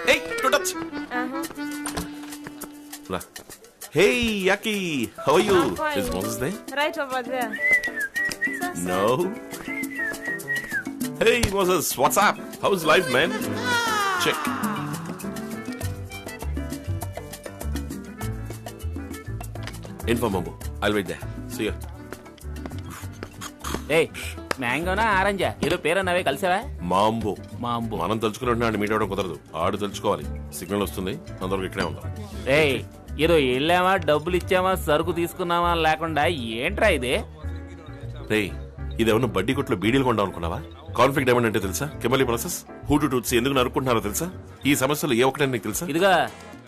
Hey, don't touch. Hey, Yaki, how are you? I'm fine. Is Moses there? Right over there. No. Hey, Moses, what's up? How's life, man? Check. Inform Mambo. I'll wait there. See you. ఏ మ్యాంగోనా ఆరెంజా ఏదో పేరన్నావే కలిసావా? మాంబో. మాంబో. మనం తలుచుకున్నట్టు meet అవడం కుదరదు. ఆడు తలుచుకోవాలి. Signal వస్తుంది, అందరికి ఇక్కడే ఉంటాం. ఏయ్ ఏదో వెళ్ళామా డబ్బులు ఇచ్చామా సరుకు తీసుకున్నామా లేకుండా ఏంట్రా ఇది? రే, ఇదేమన్నా బడ్డీ కొట్లో బీడీలు కొందాం అనుకున్నావా? కాన్ఫ్లిక్ట్ డైమండ్ అంటే తెలుసా? కెమలీ ప్రాసెస్, హూటు టూట్స్ ఎందుకు నరుక్కుంటున్నారో తెలుసా? ఈ సమస్యలు ఏ ఒక్కటే నీకు తెలుసా? ఇదిగా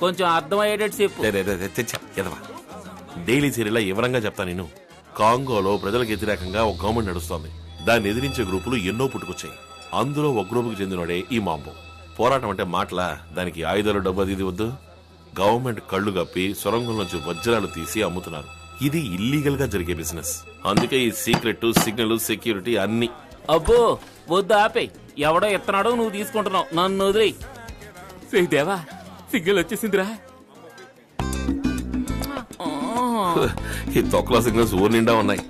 కొంచెం అర్థమయ్యేటట్టు చెప్పు. ఎదవా, డైలీ సీరియల్ వివరంగా చెప్తా నేను. కాంగోలో ప్రజలకు వ్యతిరేకంగా ఒక గవర్నమెంట్ నడుస్తోంది. దాన్ని ఎదిరించే గ్రూపులు ఎన్నో పుట్టుకొచ్చాయి. అందులో ఒక గ్రూపుకి చెందినోడే ఈ మాంబో. పోరాటం అంటే మాటలా, దానికి ఆయుధాలు డబ్బు అది వద్దు. గవర్నమెంట్ కళ్లు కప్పి సొరంగం నుంచి వజ్రాలు తీసి అమ్ముతున్నారు. ఇది ఇల్లీగల్ గా జరిగే బిజినెస్. అందుకే ఈ సీక్రెట్, సిగ్నల్, సెక్యూరిటీ అన్ని. అబ్బో వద్దు ఆపే. ఎవడో ఎత్తనాడో నువ్వు తీసుకుంటున్నావు, నన్ను వదిలేయ్. దేవా సిగ్నల్ వచ్చేసిందిరా. ఈ తొక్కల సిగ్నల్స్ ఊరు నిండా ఉన్నాయి.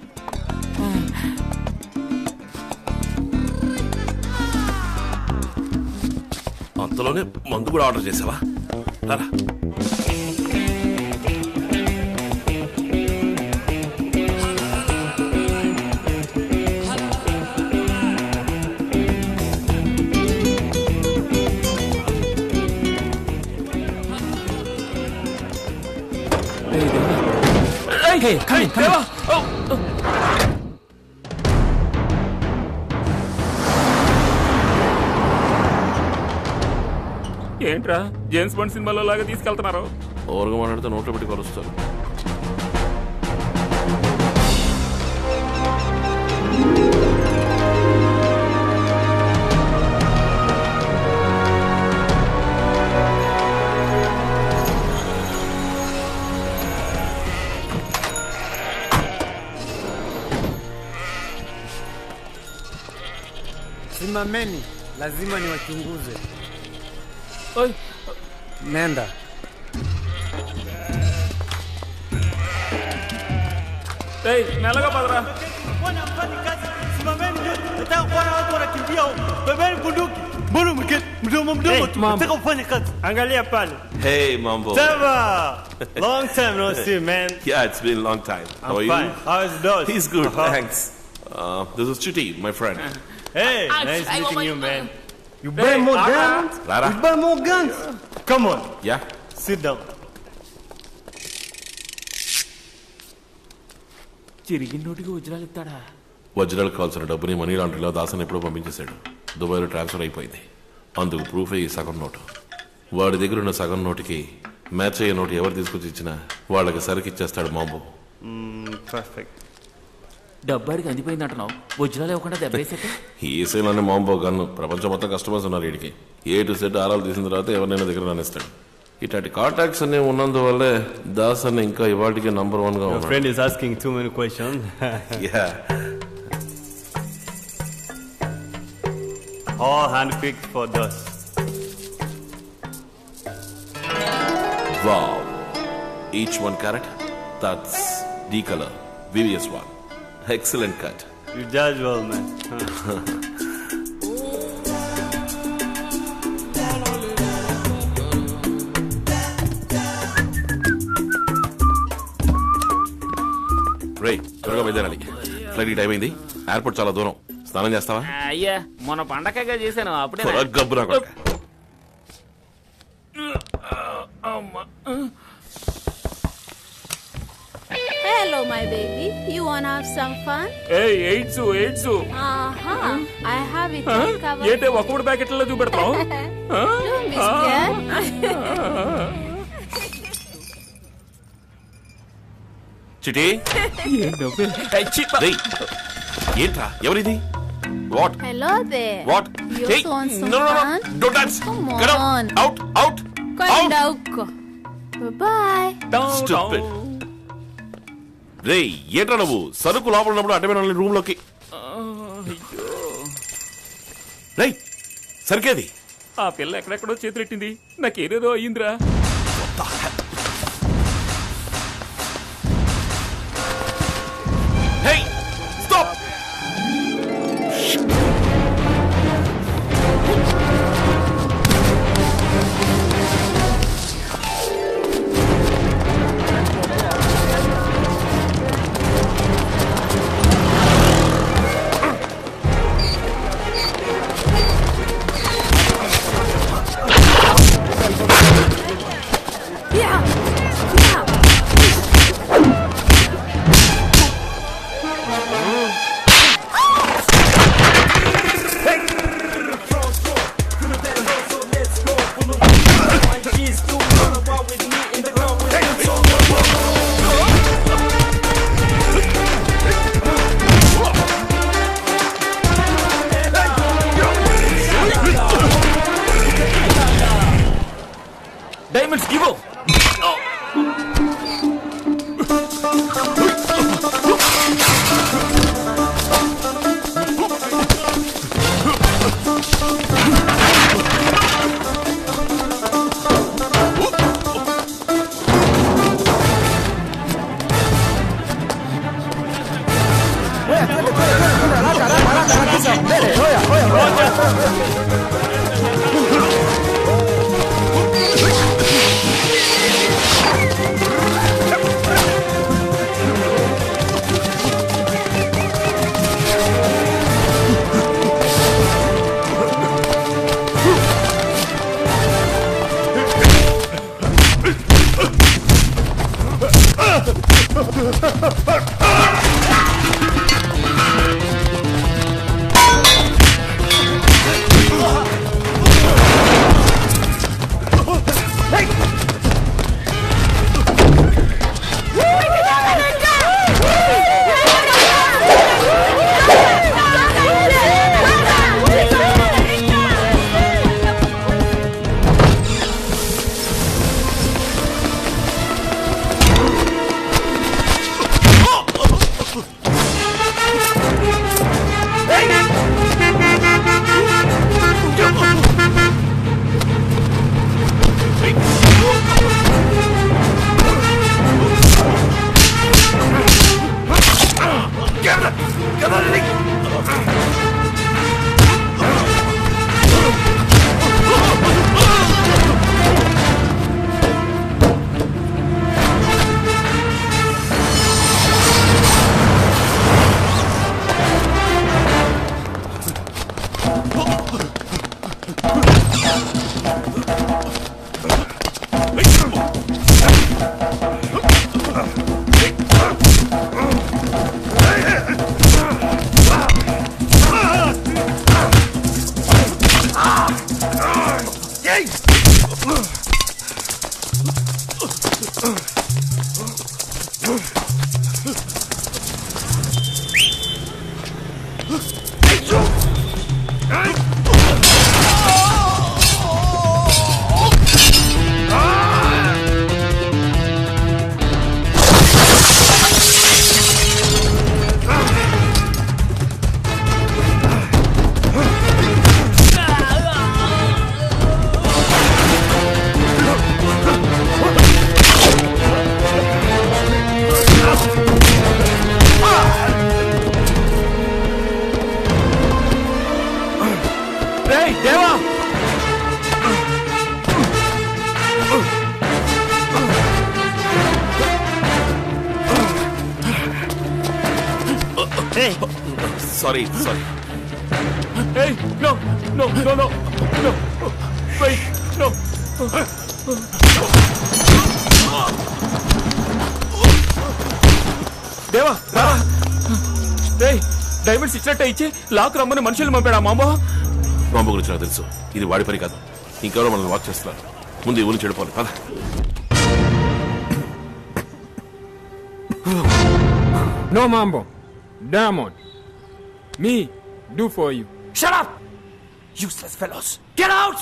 అంతలోనే మందు కూడా ఆర్డర్ చేసావా? రారా. ఏంట్రా జేమ్స్ బాండ్ సినిమాలో లాగా తీసుకెళ్తున్నారు? ఓవర్గా మాట్లాడితే నోట్లో పెట్టి కొలుస్తారు. Simameni, lazima niwachunguze. Oi. Nenda. Hey, మెల్లగా పదరా. Bwana mfanye kazi. Simameni nyote. Nataka kuona watu wanakimbia huko. Bebeni bunduki. Mbona mdomo tu. Nataka ufanye kazi. Angalia pale. Hey, Mambo. Sema. Long time no see, man. Yeah, it's been a long time. How are I'm fine. you? How is Dos? He's good, thanks. This is Chitty, my friend. Hey, nice meeting you, man. You Hey, buy more guns? Rara. You buy more guns? Come on. Yeah. Sit down. చిరిగి నోటికి వజ్రాలు ఇస్తాడా? వజ్రాలకు కావాల్సిన డబ్బుని money లాండ్రీలో Dasan ఎప్పుడో పంపించేశాడు. దుబాయ్లో transfer అయిపోయింది. అందుకు ప్రూఫ్ ఈ సగం నోటు. వాడి దగ్గర ఉన్న సగం నోటుకి మ్యాచ్ అయ్యే నోటు ఎవరు తీసుకొచ్చి ఇచ్చినా వాళ్ళకి సరికి ఇచ్చేస్తాడు మాంబో. Perfect. డబ్బాడికి అందిపోయింది అంటున్నావు, వజ్రాలు ఇవ్వకుండా దెబ్బేసేట. ఈ ఏసీలోనే మాంబో గన్ను. ప్రపంచం మొత్తం కస్టమర్స్ ఉన్నారు వీడికి. ఏ టు సెట్ ఆరాలు తీసిన తర్వాత ఎవరినైనా దగ్గర రానిస్తాడు. ఇట్లాంటి కాంటాక్ట్స్ అన్ని ఉన్నందువల్లే దాస్ అన్న ఇంకా ఇవాటికి నంబర్ 1 గా Your ఉన్నాడు. friend is asking too many questions. Yeah. All handpicked for Dos. Wow. Each 1 carat. That's D color. VVS 1. Excellent cut. You judge well, man. రే, త్వరగా బయలుదేరాలి. ఫ్లైట్ టైం అయింది. ఎయిర్పోర్ట్ చాలా దూరం. స్నానం చేస్తావా? అయ్యా మొన్న పండగగా చేశాను అప్పుడే. గబ్బు నా కొడుకా. Hello, my baby. You wanna have some fun? ఏయ్ AIDS. I have it all covered. ఏంటే ఒక్కడు ప్యాకెట్లలో చూపెడతావు? Don't be scared. చిటి, రేయ్, ఏంట్రా ఎవరిది? What Hello there. What? You Hey, also want some no, no, no, fun? don't dance. Come Get out, on. out, out, Quando out. Bye-bye. Stupid. రేయ్, ఏంట్రా నువ్వు? సరుకు లోపల ఉన్నప్పుడు అడ్డమైన రూమ్ లోకి. రేయ్, సరికేది ఆ పిల్ల ఎక్కడెక్కడో చేతులెట్టింది, నాకేదేదో అయ్యిందిరా. Hey! Stop! డైమండ్స్ ఇవ్వు. Sorry. Hey, no. Wait, no. దేవా డైమండ్స్ ఇచ్చినట్టే ఇచ్చి లాక్ రమ్మని మనుషులు పంపాడా మాంబో? మాంబో గురించి నాకు తెలుసు. ఇది వాడి పని కాదు. ఇంకెవరో మనల్ని వాచ్ చేస్తున్నారు. ముందు ఈ ఊరిని చెడిపోవాలి. పద. No, Mambo. Diamond. Me, do for you. Shut up! Useless fellows. Get out!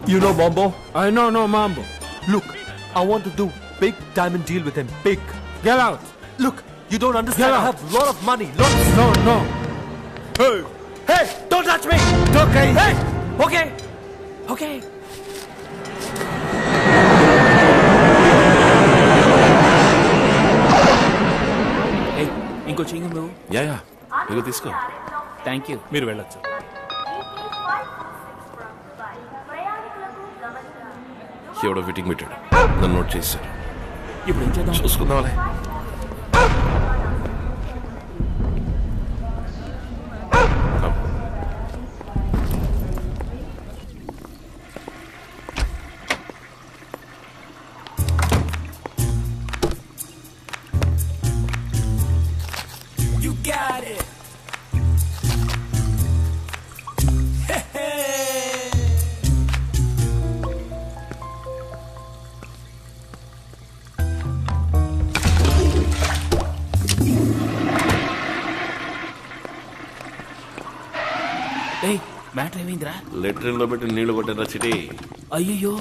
You know Mambo? I know no mambo. Look, I want to do big diamond deal with him. Big. Get out. Look, you don't understand. Get I out. have lot of money. Lots. No, no. Hey! Hey! Don't touch me! It's okay. Hey! Okay. Okay. ఏయ్, ఇంకో చెయ్యి నువ్వు. Yeah ఇగో తీసుకో. Thank you. మీరు వెళ్ళొచ్చు. ఎవడో fitting పెట్టాడు, నన్ను నోట్ చేశాడు. ఇప్పుడు ఏం చేద్దాం? చూసుకుందాంలే. ఏయ్, మ్యాటర్ ఏమైందిరా? లెట్రిన్ లో పెట్టి నీళ్లు కొట్టిన చిటి. అయ్యయ్యో.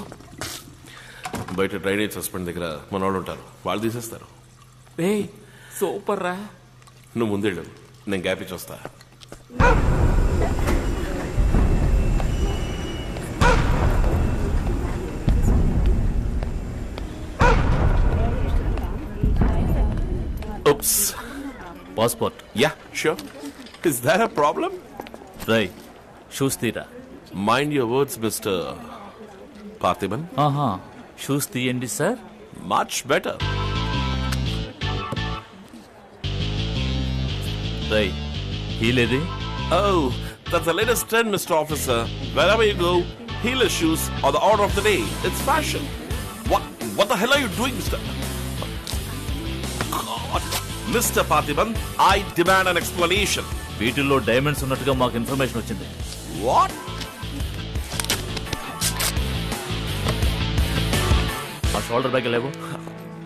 బయట డ్రైనేజ్ సస్పెండ్ దగ్గర మన వాళ్ళు ఉంటారు, వాళ్ళు తీసేస్తారు. ఏయ్, సూపర్ రా. నువ్వు ముందేళ్ళు, నేను గ్యాప్ ఇచ్చి వస్తా. Oops. Passport. Yeah, sure. Is that a problem? Rai, shoes తీరా. Mind your words, Mr. Parthiban. ఆహా, షూస్ తీయండి సార్. Much better. రై, హీలేది? Oh, that's the latest trend, Mr. Officer. Wherever you go, heeless shoes are the order of the day. It's fashion. What the hell are you doing, Mr. God. Mr. Parthiban, I demand an explanation. వీటిల్లో diamonds ఉన్నట్టుగా మాకు information వచ్చింది. What? ఆ shoulder bag లేవు.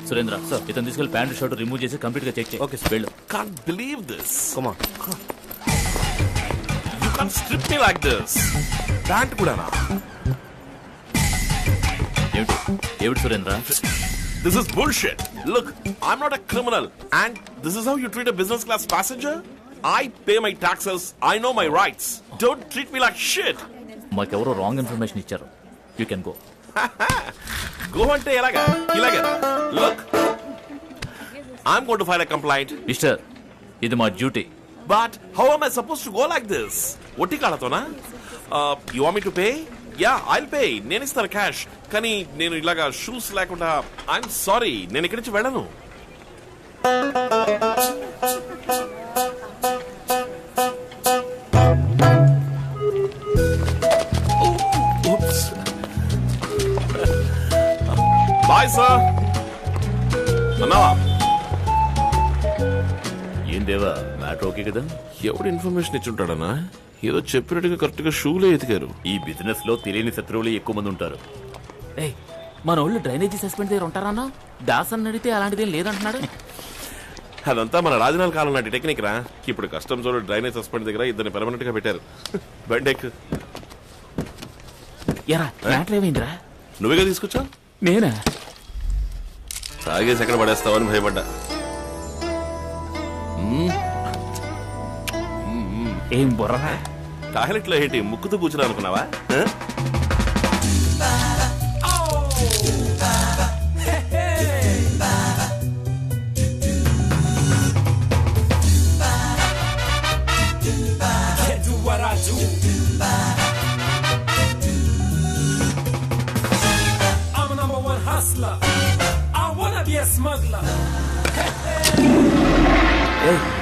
Surendra sir, ఇతను తీసుకెళ్లి pant shirt remove చేసి complete గా చెక్ చేయి. ఓకే సార్, వెళ్ళు. Can't believe this. Come on. You can't strip me like this. Pant kudana. ఏమిటి Surendra? This is bullshit. Look, I'm not a criminal, and this is how you treat a business class passenger? I pay my taxes. I know my rights. Don't treat me like shit. మాకెవరో wrong information ఇచ్చారు. You can go. Go ante elaga. Look, I'm going to file a complaint. Mister, ఇది మా duty. But how am I supposed to go like this? Otti kalatona? You want me to pay? Yeah, I'll pay. నేను ఇస్తాను cash. కానీ నేను ఇలాగా shoes లేకుండా I'm sorry, నేను ఇక్కడి నుంచి వెళ్ళను. Bye sir. అన్నావా? ఏం దేవా, మ్యాటర్ ఓకే కదా? ఎవడు ఇన్ఫర్మేషన్ ఇచ్చుంటాడన్నా? ఏదో చెప్పినట్టుగా కరెక్ట్ గా షూలే ఎతికారు. ఈ బిజినెస్ లో తెలియని శత్రువులు ఎక్కువ మంది ఉంటారు. ఏయ్, మన ఊళ్ళో డ్రైనేజీ సస్పెండ్ దగ్గర ఉంటారన్నా? దాస్ అని అడిగితే అలాంటిదేం లేదంటున్నాడు. అదంతా మన రాజనాల కాలం నాటి టెక్నిక్ రా. ఇప్పుడు కస్టమ్స్ వాళ్ళు డ్రైనేజ్ సస్పెండ్ దగ్గర ఇద్దరిని పెర్మనెంట్ గా పెట్టారు. బండెక్. ఎరా, మ్యాటర్ ఏమైందిరా? నువ్వేగా తీసుకొచ్చా? నేనా? తాగేసి ఎక్కడ పడేస్తావని భయపడ్డా. ఏం బుర్రా? టాయిలెట్ లో ఏంటి ముక్కుతూ కూర్చున్నా అనుకున్నావా?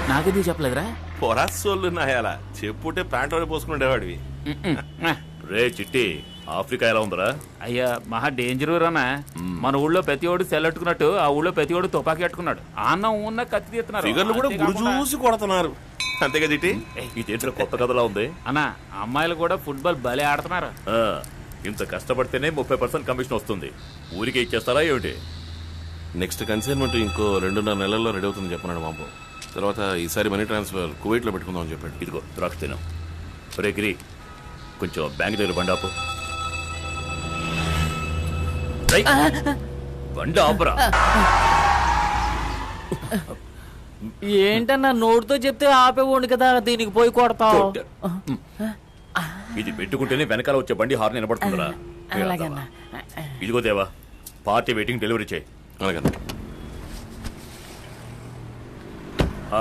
నాకేది చెప్పలేదురా? పొరాసోళ్ళు నాయాల చెప్పుంటే ప్యాంట్ వాడి పోసుకునేవాడివి. రే చిట్టి, ఆఫ్రికా ఎలా ఉందిరా? అయ్యా, మహా డేంజర్ రానా. మన ఊళ్ళో ప్రతివాడు సెల్లెట్టుకున్నట్టు ఆ ఊళ్ళో ప్రతివాడు తుపాకీ అట్టుకున్నాడు. అన్నం ఉన్న కత్తి తీస్తున్నారు. ఫిగర్లు కూడా గురు చూసి కొడుతున్నారు. అంతేగా చిట్టి? ఇదేంటో కొత్త కథలా ఉంది అన్నా. అమ్మాయిలు కూడా ఫుట్బాల్ భలే ఆడుతున్నారు. ఇంత కష్టపడితేనే 30% కమిషన్ వస్తుంది. ఊరికే ఇచ్చేస్తారా ఏమిటి? నెక్స్ట్ కన్సైన్మెంట్ ఇంకో 2.5 నెలల్లో రెడీ అవుతుందని చెప్పన్నాడు మాంబో. తర్వాత ఈసారి మనీ ట్రాన్స్ఫర్ కువైట్ లో పెట్టుకుందామని చెప్పాడు. ఇదిగో ద్రాక్ష తినం. రే గిరి, కొంచెం బ్యాంక్ దగ్గర బండాపు. బండి ఆపరా. ఏంటన్నా నోటితో చెప్తే ఆపేవాడు కదా, దీనికి పోయి కొడతావు. ఇది పెట్టుకుంటేనే వెనకాల వచ్చే బండి హార్న్ వినపడుతుందిరా. అలాగన్నా. ఇదిగో దేవా, పార్టీ వెయిటింగ్ డెలివరీ చేయి. అలాగే ఆ,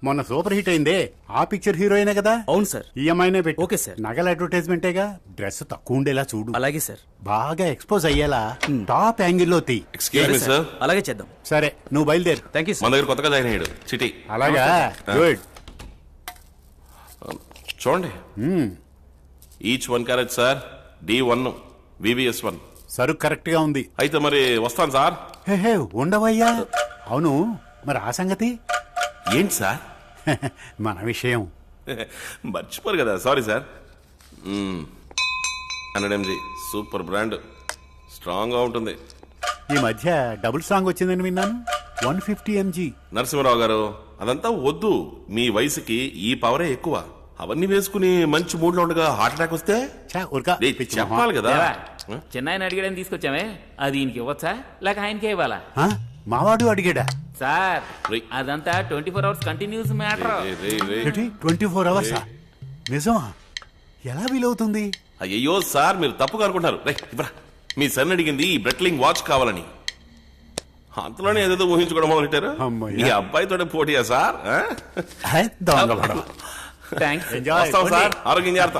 మొన్న సూపర్ హిట్ అయిందే ఆ పిక్చర్ హీరోయినే కదా? అవును సార్. ఈఎంఐనే పెట్టి. Okay sir. నగల అడ్వర్టైజ్మెంటేగా. డ్రెస్ తక్కువ ఉండేలా చూడు. అలాగే సార్. బాగా ఎక్స్పోజ్ అయ్యేలా టాప్ యాంగిల్లో తీ. ఎక్స్క్యూజ్ మీ సార్, అలాగే చేద్దాం. సరే నువ్వు బయలుదేరు. థ్యాంక్ యూ మన సార్. దగ్గర కొత్తగా జాయిన్ అయ్యాడు చిటి. అలాగా గుడ్. చూడండి, each 1 carrot sir, D1 VVS1. సరుకు కరెక్ట్ గా ఉంది. అయితే మరి వస్తాను సార్. హే ఉండవయ్యా. అవును మరి ఆ సంగతి ఏంటి సార్? మన విషయం మర్చిపోరు కదా, sorry sir. 100 mg super brand, strong గా ఉంటుంది. ఈ మధ్య డబుల్ సాంగ్ వచ్చిందని విన్నాను. 150 mg. నరసింహరావు గారు, అదంతా వద్దు. మీ వయసుకి ఈ పవరే ఎక్కువ. అవన్నీ వేసుకుని మంచి మూడ్ లో ఉండగా హార్ట్ అటాక్ వస్తే ఛా, ఊరుకా. రేయ్, పిచ్చి చెప్పాలి కదా. దేవా, చిన్నాయన అడిగాడని తీసుకొచ్చామే, అది ఈయనకి ఇవ్వచ్చా లేక ఆయనకే ఇవ్వాలా? ఆ? మావాడు అడిగాడా? సార్ రేయ్. అదంతా 24 అవర్స్ కంటిన్యూస్ మ్యాటర్. ఏంటి 24 అవర్సా? నిజమా? ఎలా వీలవుతుంది? అయ్యో సార్, మీరు తప్పుగా అనుకుంటున్నారు. రేయ్, ఇవ్వరా. మీ సన్ అడిగింది ఈ బ్రెట్లింగ్ వాచ్ కావాలని. అంతలోనే ఏదేదో ఊహించుకోవడం మొదలెట్టారు. అమ్మయ్య. మీ అబ్బాయితోనే పోటీయా సార్? దొంగ థ్యాంక్స్. Enjoy. వస్తాం సార్, ఆరోగ్యం జాగ్రత్త.